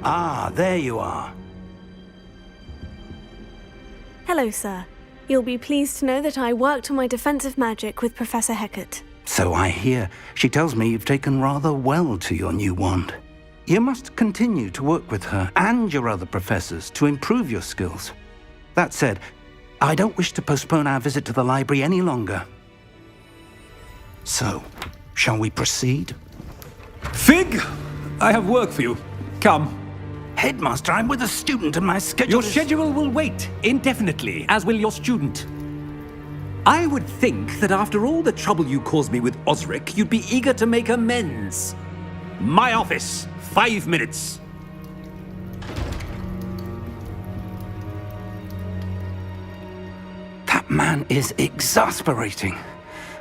Ah, there you are. Hello, sir. You'll be pleased to know that I worked on my defensive magic with Professor Hecat. So I hear. She tells me you've taken rather well to your new wand. You must continue to work with her and your other professors to improve your skills. That said, I don't wish to postpone our visit to the library any longer. So, shall we proceed? Fig! I have work for you. Come. Headmaster, I'm with a student and my schedule Your is... schedule will wait indefinitely, as will your student. I would think that after all the trouble you caused me with Osric, you'd be eager to make amends. My office, 5 minutes. That man is exasperating.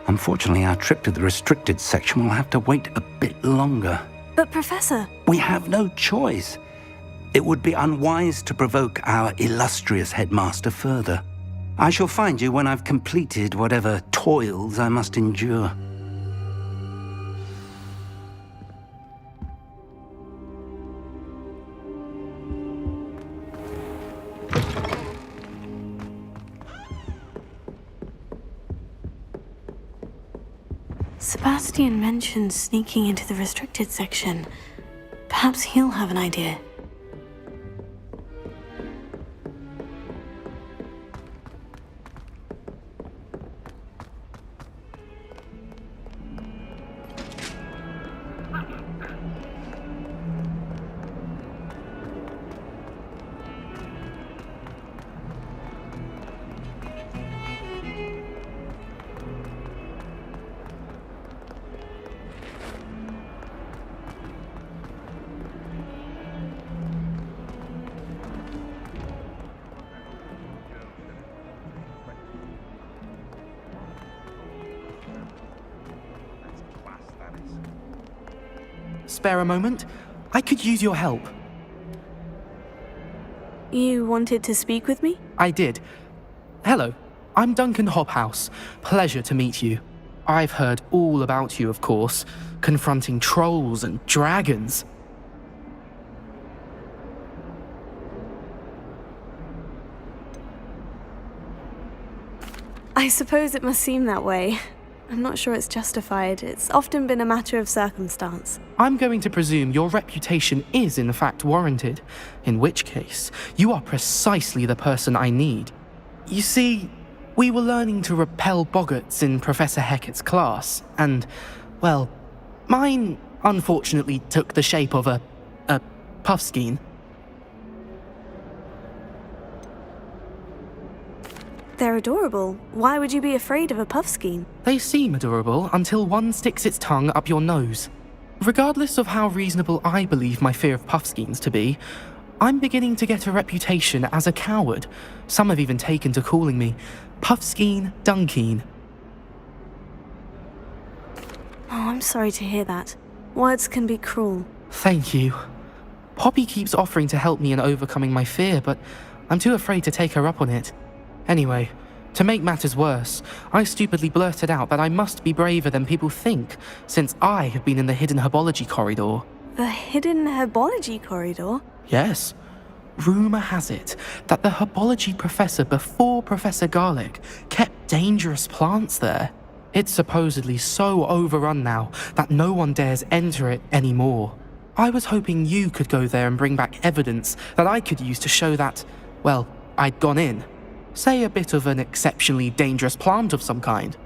Unfortunately, our trip to the restricted section will have to wait a bit longer. But, Professor... We have no choice. It would be unwise to provoke our illustrious headmaster further. I shall find you when I've completed whatever toils I must endure. Sebastian mentioned sneaking into the restricted section. Perhaps he'll have an idea. Spare a moment? I could use your help. You wanted to speak with me? I did. Hello, I'm Duncan Hobhouse. Pleasure to meet you. I've heard all about you, of course, confronting trolls and dragons. I suppose it must seem that way. I'm not sure it's justified. It's often been a matter of circumstance. I'm going to presume your reputation is in fact warranted, in which case, you are precisely the person I need. You see, we were learning to repel boggarts in Professor Hecat's class, and, well, mine unfortunately took the shape of a puffskein. They're adorable. Why would you be afraid of a puffskein? They seem adorable until one sticks its tongue up your nose. Regardless of how reasonable I believe my fear of puffskeins to be, I'm beginning to get a reputation as a coward. Some have even taken to calling me Puffskein Dunkeen. Oh, I'm sorry to hear that. Words can be cruel. Thank you. Poppy keeps offering to help me in overcoming my fear, but I'm too afraid to take her up on it. Anyway, to make matters worse, I stupidly blurted out that I must be braver than people think, since I have been in the hidden herbology corridor. The hidden herbology corridor? Yes. Rumour has it that the herbology professor before Professor Garlic kept dangerous plants there. It's supposedly so overrun now that no one dares enter it anymore. I was hoping you could go there and bring back evidence that I could use to show that, well, I'd gone in. Say a bit of an exceptionally dangerous plant of some kind.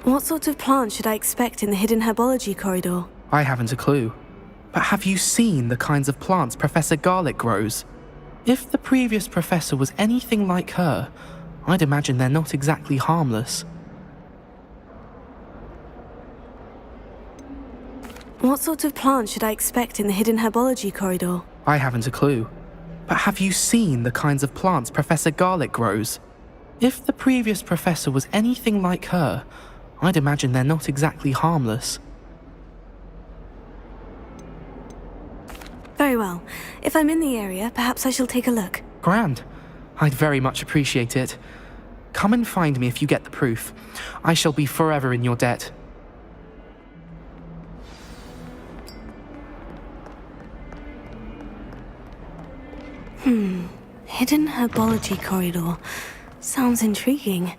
What sort of plant should I expect in the hidden herbology corridor? I haven't a clue. But have you seen the kinds of plants Professor Garlic grows? If the previous professor was anything like her, I'd imagine they're not exactly harmless. What sort of plant should I expect in the hidden herbology corridor? I haven't a clue. But have you seen the kinds of plants Professor Garlic grows? If the previous professor was anything like her, I'd imagine they're not exactly harmless. Very well. If I'm in the area, perhaps I shall take a look. Grand. I'd very much appreciate it. Come and find me if you get the proof. I shall be forever in your debt. hidden herbology corridor. Sounds intriguing.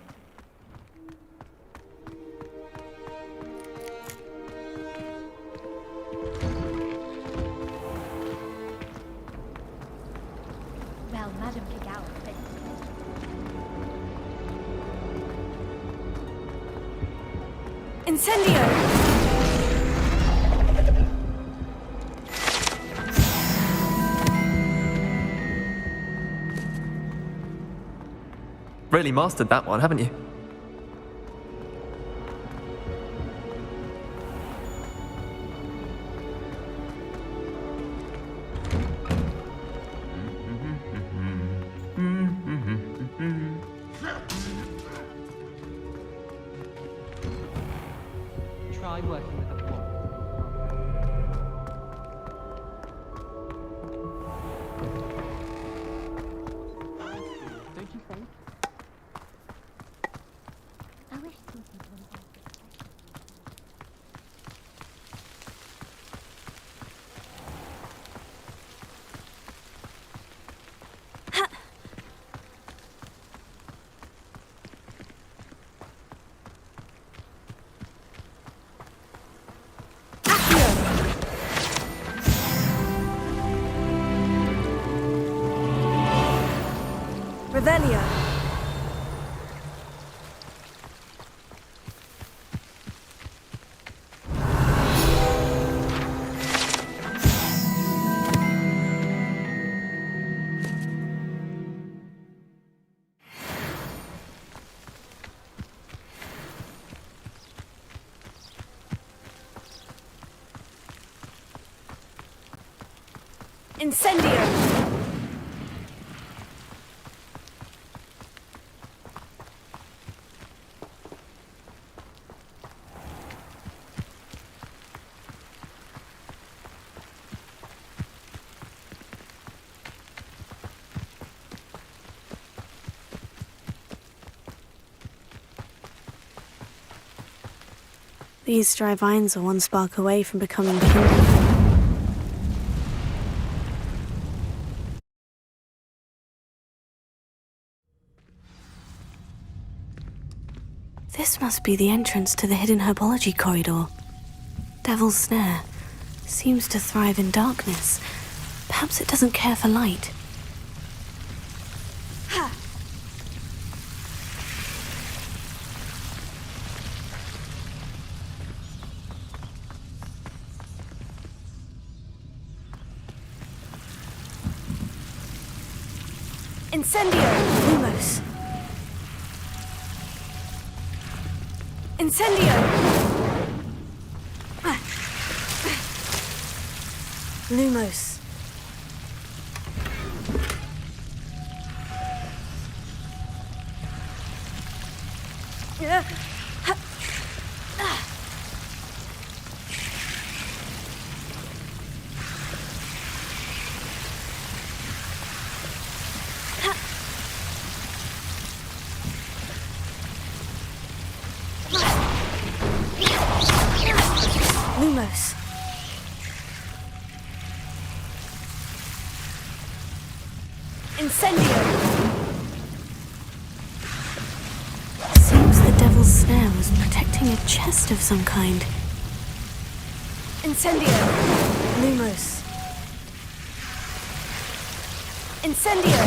Well, Madame Kagao said. Incendio! Really mastered that one, haven't you? Try working with a wand. Don't you think? I wish two people would have. Revelio! Incendio! These dry vines are one spark away from becoming kindled. This must be the entrance to the hidden herbology corridor. Devil's Snare seems to thrive in darkness. Perhaps it doesn't care for light. Incendio! Lumos! Incendio! Lumos. Lumos. Incendio! Seems the Devil's Snare was protecting a chest of some kind. Incendio! Lumos. Incendio!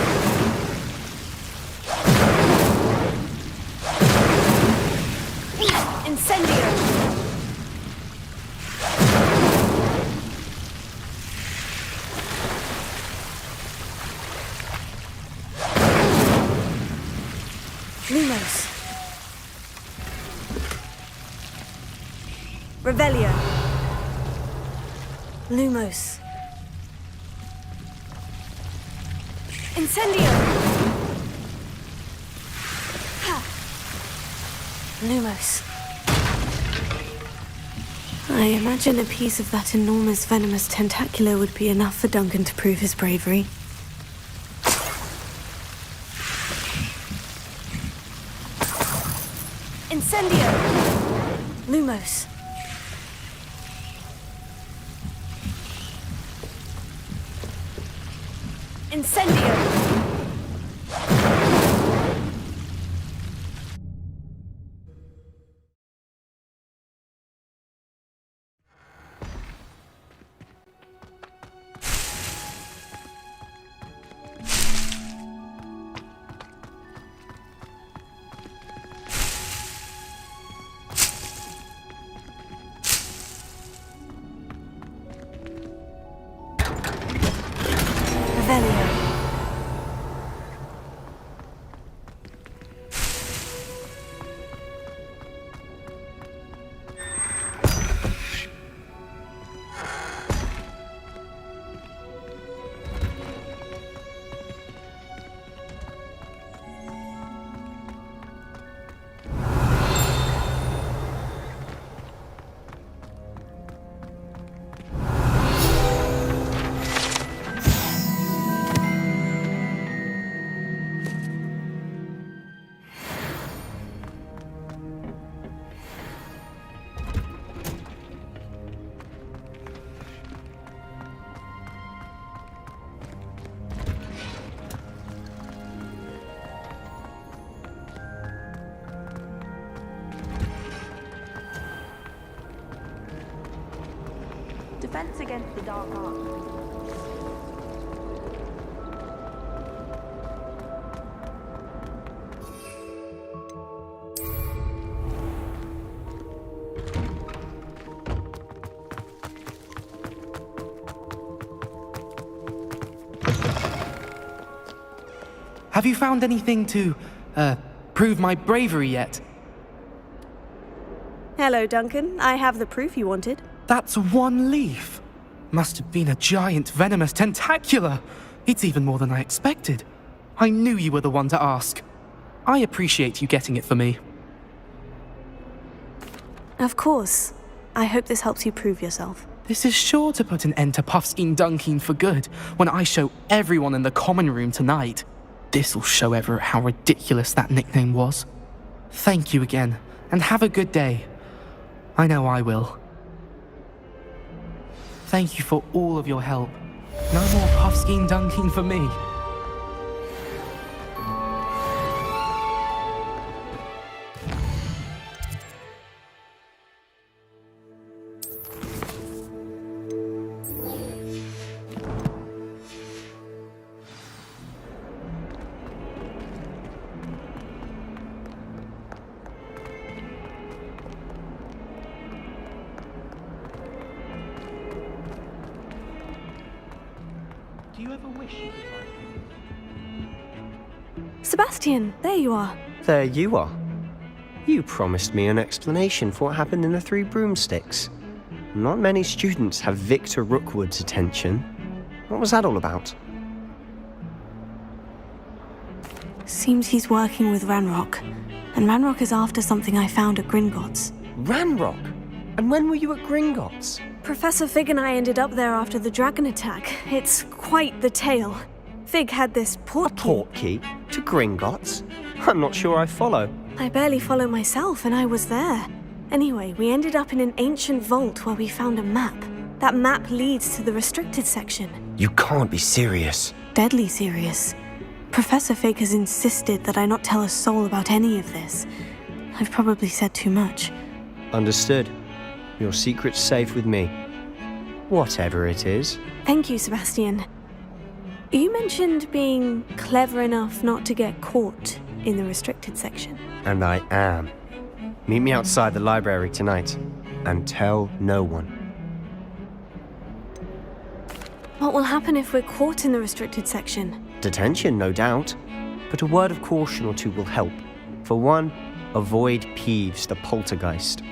Incendio! Lumos. Revelio. Lumos. Incendio. Ha. Lumos. I imagine a piece of that enormous venomous tentacular would be enough for Duncan to prove his bravery. Incendio! Lumos. Incendio! defense against the dark arts. Have you found anything to, prove my bravery yet? Hello, Duncan. I have the proof you wanted. That's one leaf. Must have been a giant venomous tentacula. It's even more than I expected. I knew you were the one to ask. I appreciate you getting it for me. Of course. I hope this helps you prove yourself. This is sure to put an end to Puffskein Dunkin for good when I show everyone in the common room tonight. This'll show Everett how ridiculous that nickname was. Thank you again, and have a good day. I know I will. Thank you for all of your help. No more Puffskein Dunkin for me. Do you ever wish you could write? Sebastian, there you are. There you are. You promised me an explanation for what happened in the Three Broomsticks. Not many students have Victor Rookwood's attention. What was that all about? Seems he's working with Ranrock. And Ranrock is after something I found at Gringotts. Ranrock? And when were you at Gringotts? Professor Fig and I ended up there after the dragon attack. It's quite the tale. Fig had this portkey. Portkey? To Gringotts? I'm not sure I follow. I barely follow myself, and I was there. Anyway, we ended up in an ancient vault where we found a map. That map leads to the restricted section. You can't be serious. Deadly serious. Professor Fig has insisted that I not tell a soul about any of this. I've probably said too much. Understood. Your secret's safe with me. Whatever it is. Thank you, Sebastian. You mentioned being clever enough not to get caught in the restricted section. And I am. Meet me outside the library tonight. And tell no one. What will happen if we're caught in the restricted section? Detention, no doubt. But a word of caution or two will help. For one, avoid Peeves, the poltergeist.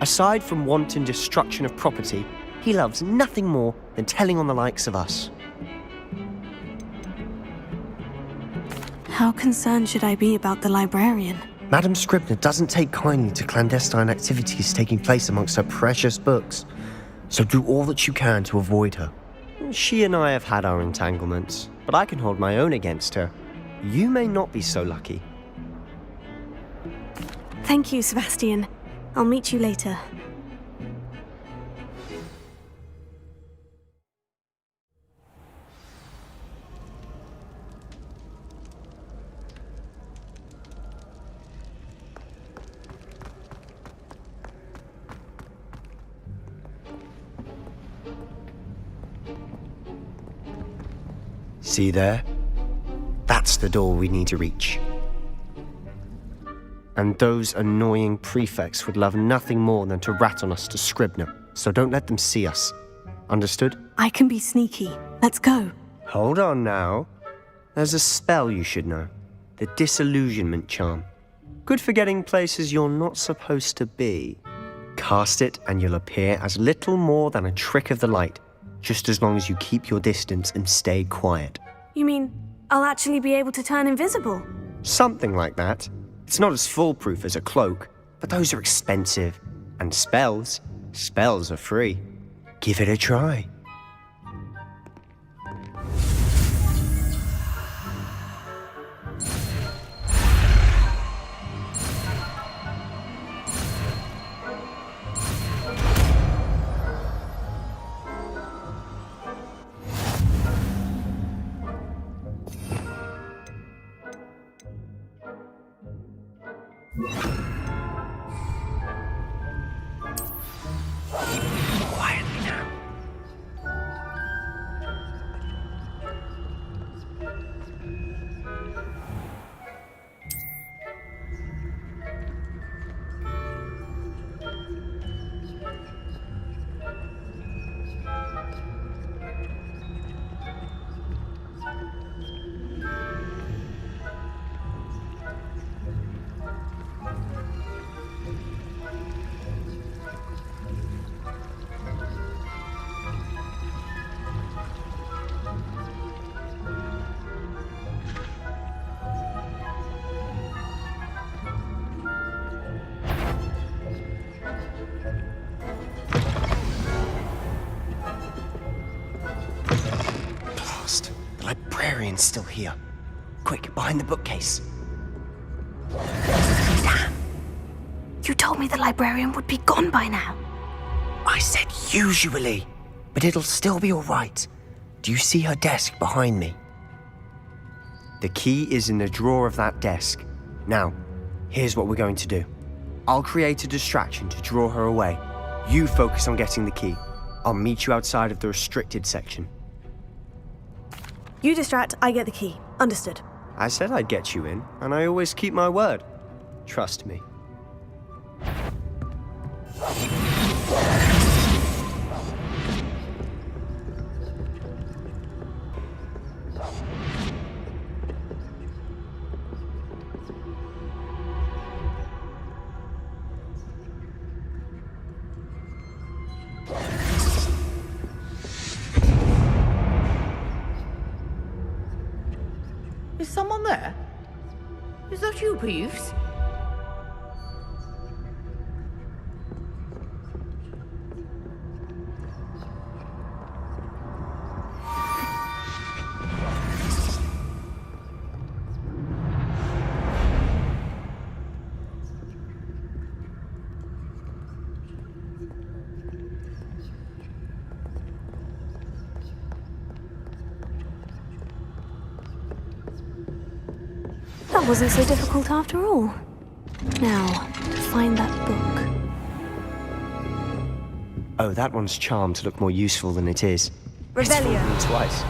Aside from wanton destruction of property, he loves nothing more than telling on the likes of us. How concerned should I be about the librarian? Madame Scribner doesn't take kindly to clandestine activities taking place amongst her precious books. So do all that you can to avoid her. She and I have had our entanglements, but I can hold my own against her. You may not be so lucky. Thank you, Sebastian. I'll meet you later. See there? That's the door we need to reach. And those annoying prefects would love nothing more than to rat on us to Scribner, so don't let them see us. Understood? I can be sneaky. Let's go. Hold on now. There's a spell you should know. The Disillusionment Charm. Good for getting places you're not supposed to be. Cast it and you'll appear as little more than a trick of the light, just as long as you keep your distance and stay quiet. You mean I'll actually be able to turn invisible? Something like that. It's not as foolproof as a cloak, but those are expensive. And spells are free. Give it a try. Quietly now. Someone's still here. Quick, behind the bookcase. You told me the librarian would be gone by now. I said usually, but it'll still be all right. Do you see her desk behind me? The key is in the drawer of that desk. Now, here's what we're going to do. I'll create a distraction to draw her away. You focus on getting the key. I'll meet you outside of the restricted section. You distract, I get the key. Understood. I said I'd get you in, and I always keep my word. Trust me. Is someone there? Is that you, Peeves? That wasn't so difficult after all. Now, find that book. Oh, that one's charmed to look more useful than it is. It's fooled me twice.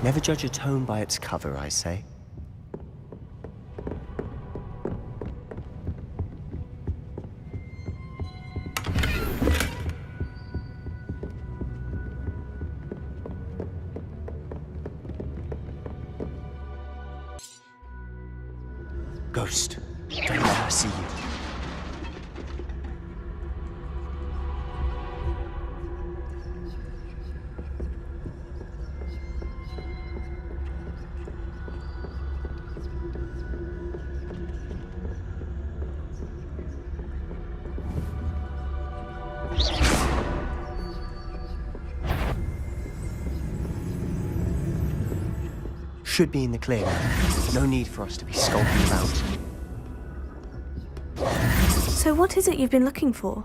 Never judge a tome by its cover, I say. Ghost, don't let her see you. Should be in the clear now. No need for us to be skulking about. So what is it you've been looking for?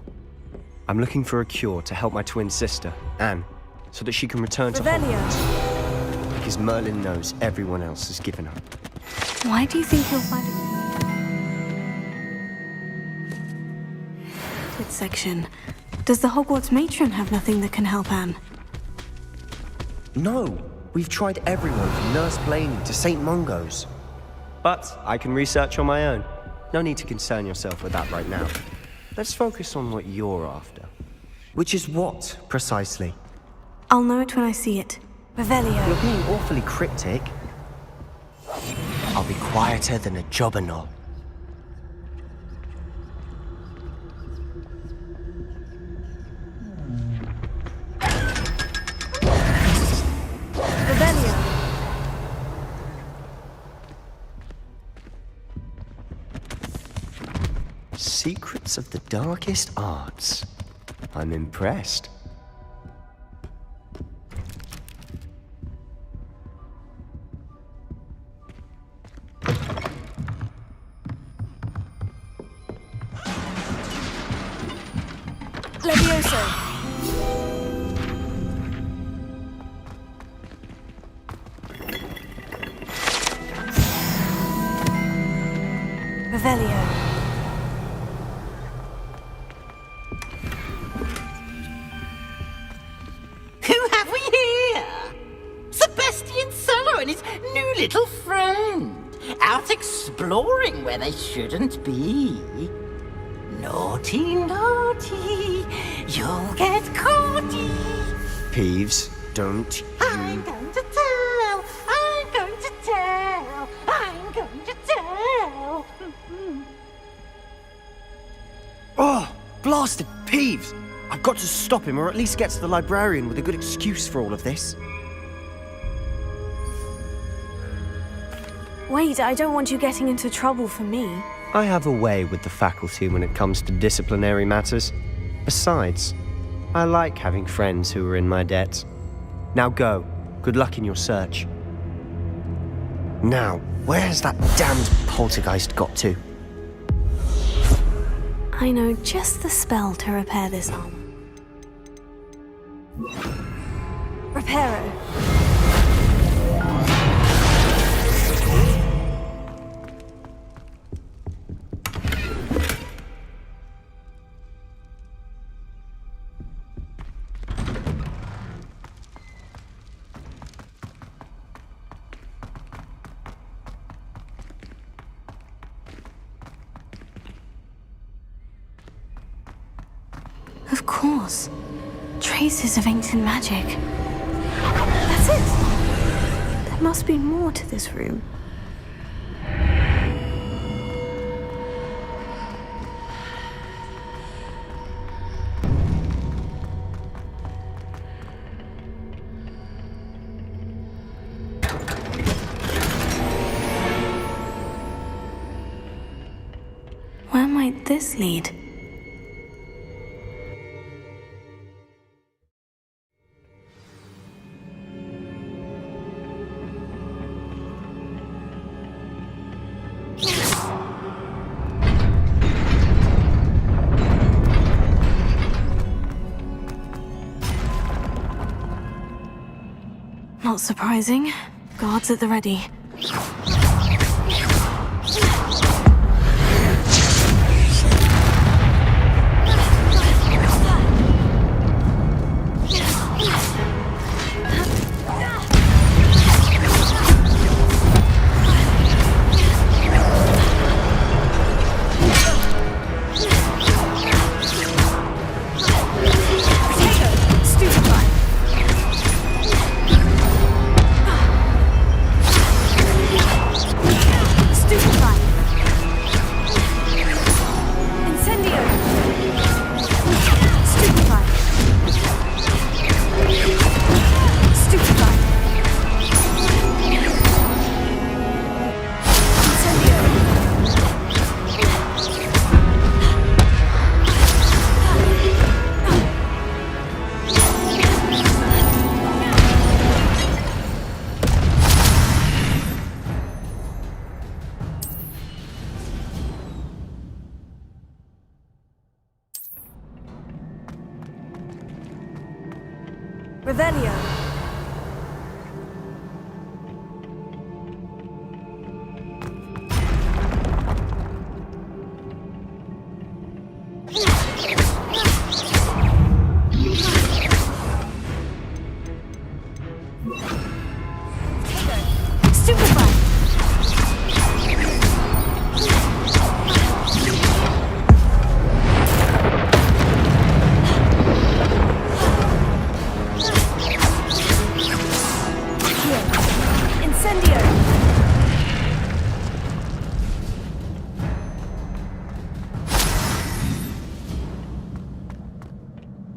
I'm looking for a cure to help my twin sister, Anne, so that she can return to Hogwarts. Because Merlin knows everyone else has given up. Why do you think he'll find it? Good section. Does the Hogwarts matron have nothing that can help Anne? No, we've tried everyone from Nurse Blaney to St. Mungo's. But I can research on my own. No need to concern yourself with that right now. Let's focus on what you're after. Which is what, precisely? I'll know it when I see it. Revelio. You're being awfully cryptic. I'll be quieter than a jobberknoll. Revelio. Secrets of the darkest arts. I'm impressed. Levioso. Revelio. Who have we here? Sebastian Cello and his new little friend. Out exploring where they shouldn't be. Naughty, naughty. You'll get caughty. Peeves, don't you... I'm going to tell. I'm going to tell. I'm going to tell. Oh, blasted Peeves! I've got to stop him, or at least get to the librarian with a good excuse for all of this. Wait, I don't want you getting into trouble for me. I have a way with the faculty when it comes to disciplinary matters. Besides, I like having friends who are in my debt. Now go. Good luck in your search. Now, where's that damned poltergeist got to? I know just the spell to repair this arm. Reparo. Of course. Traces of ancient magic. That's it! There must be more to this room. Where might this lead? Not surprising. Guards at the ready. Revelio.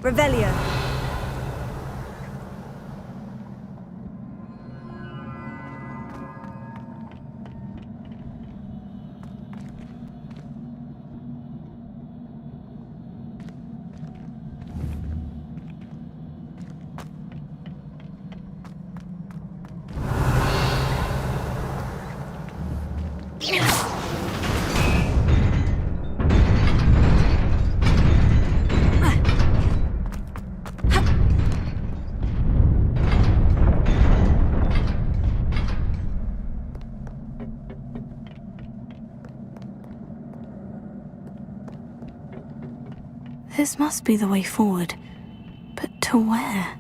Revelio. This must be the way forward. But to where?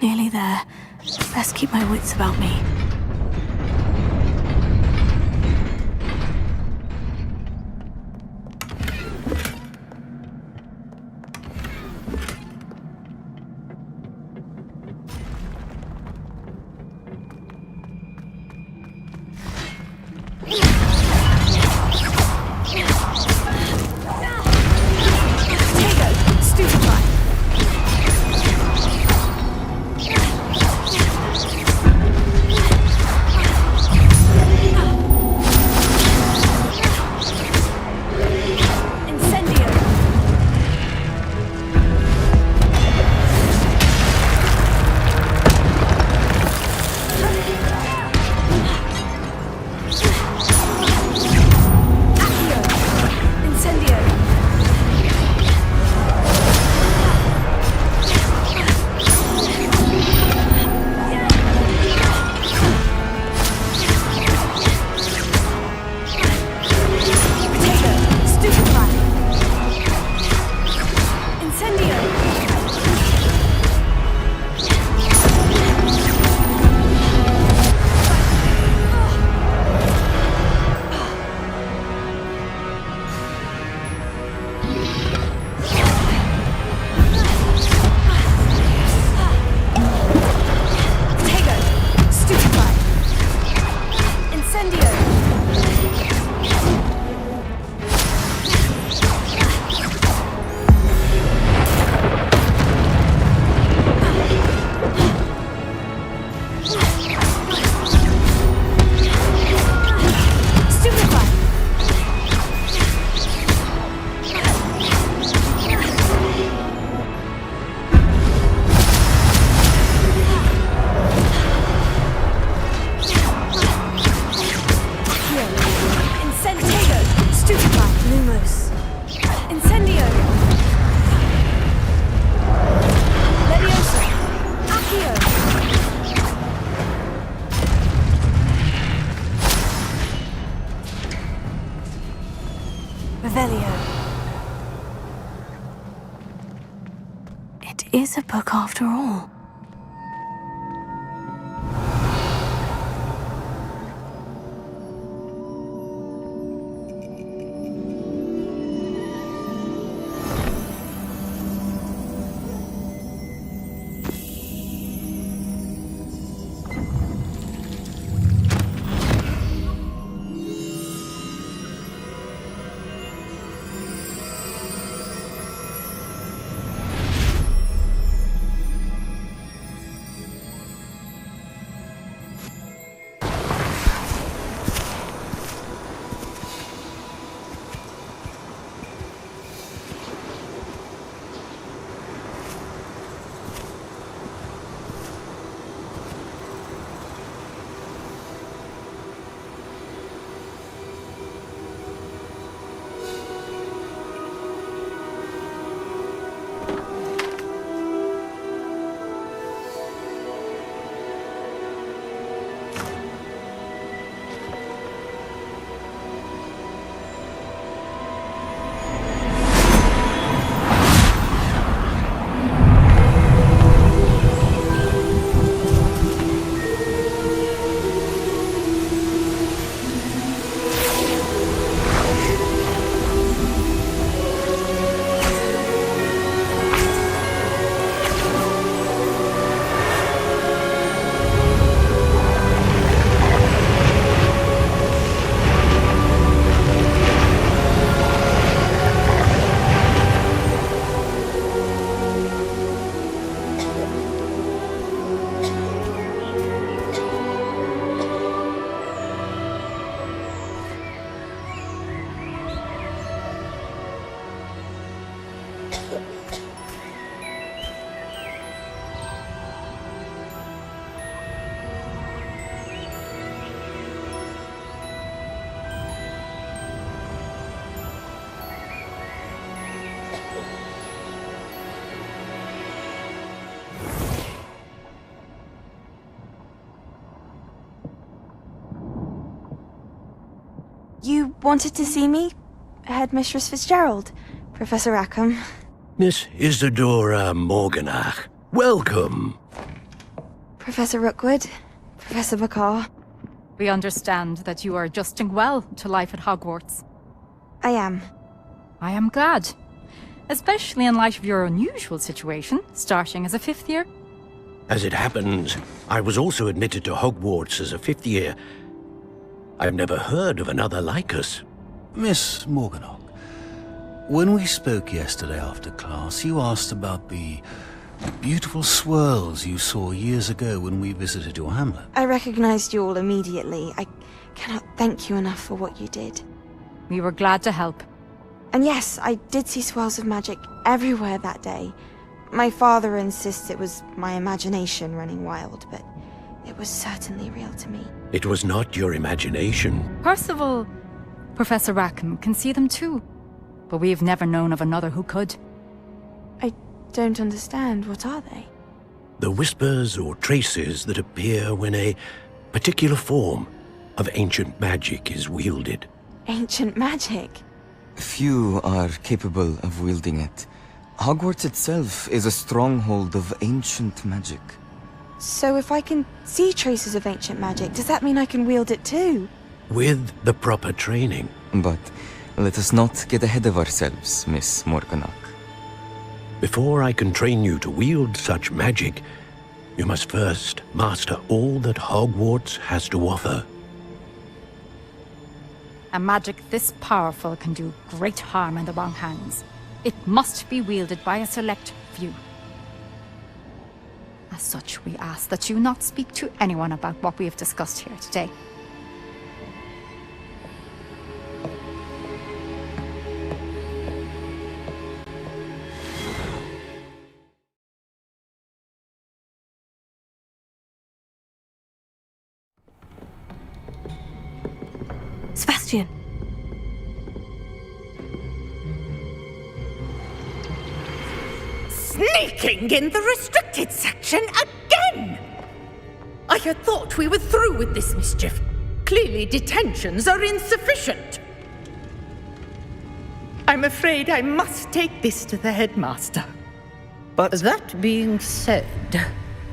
Nearly there. Best keep my wits about me. Revelio. It is a book after all. You wanted to see me? Headmistress Fitzgerald, Professor Rackham. Miss Isadora Morganach, welcome. Professor Rookwood, Professor McCaw. We understand that you are adjusting well to life at Hogwarts. I am. I am glad. Especially in light of your unusual situation, starting as a 5th year. As it happens, I was also admitted to Hogwarts as a 5th year. I've never heard of another like us. Miss Morganach, when we spoke yesterday after class, you asked about the beautiful swirls you saw years ago when we visited your hamlet. I recognized you all immediately. I cannot thank you enough for what you did. We were glad to help. And yes, I did see swirls of magic everywhere that day. My father insists it was my imagination running wild, but it was certainly real to me. It was not your imagination. Percival, Professor Rackham can see them too. But we've never known of another who could. I don't understand. What are they? The whispers or traces that appear when a particular form of ancient magic is wielded. Ancient magic? Few are capable of wielding it. Hogwarts itself is a stronghold of ancient magic. So if I can see traces of ancient magic, does that mean I can wield it too? With the proper training. But let us not get ahead of ourselves, Miss Morganach. Before I can train you to wield such magic, you must first master all that Hogwarts has to offer. A magic this powerful can do great harm in the wrong hands. It must be wielded by a select few. As such, we ask that you not speak to anyone about what we have discussed here today. Sebastian. Sneaking in the restricted section again! I had thought we were through with this mischief. Clearly detentions are insufficient. I'm afraid I must take this to the headmaster. But that being said,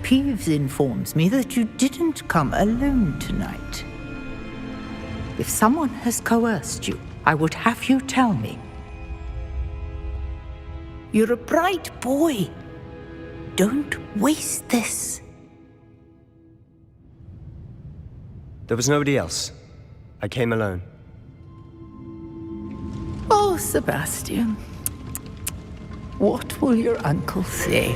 Peeves informs me that you didn't come alone tonight. If someone has coerced you, I would have you tell me. You're a bright boy. Don't waste this. there was nobody else. I came alone. Oh, Sebastian. What will your uncle say?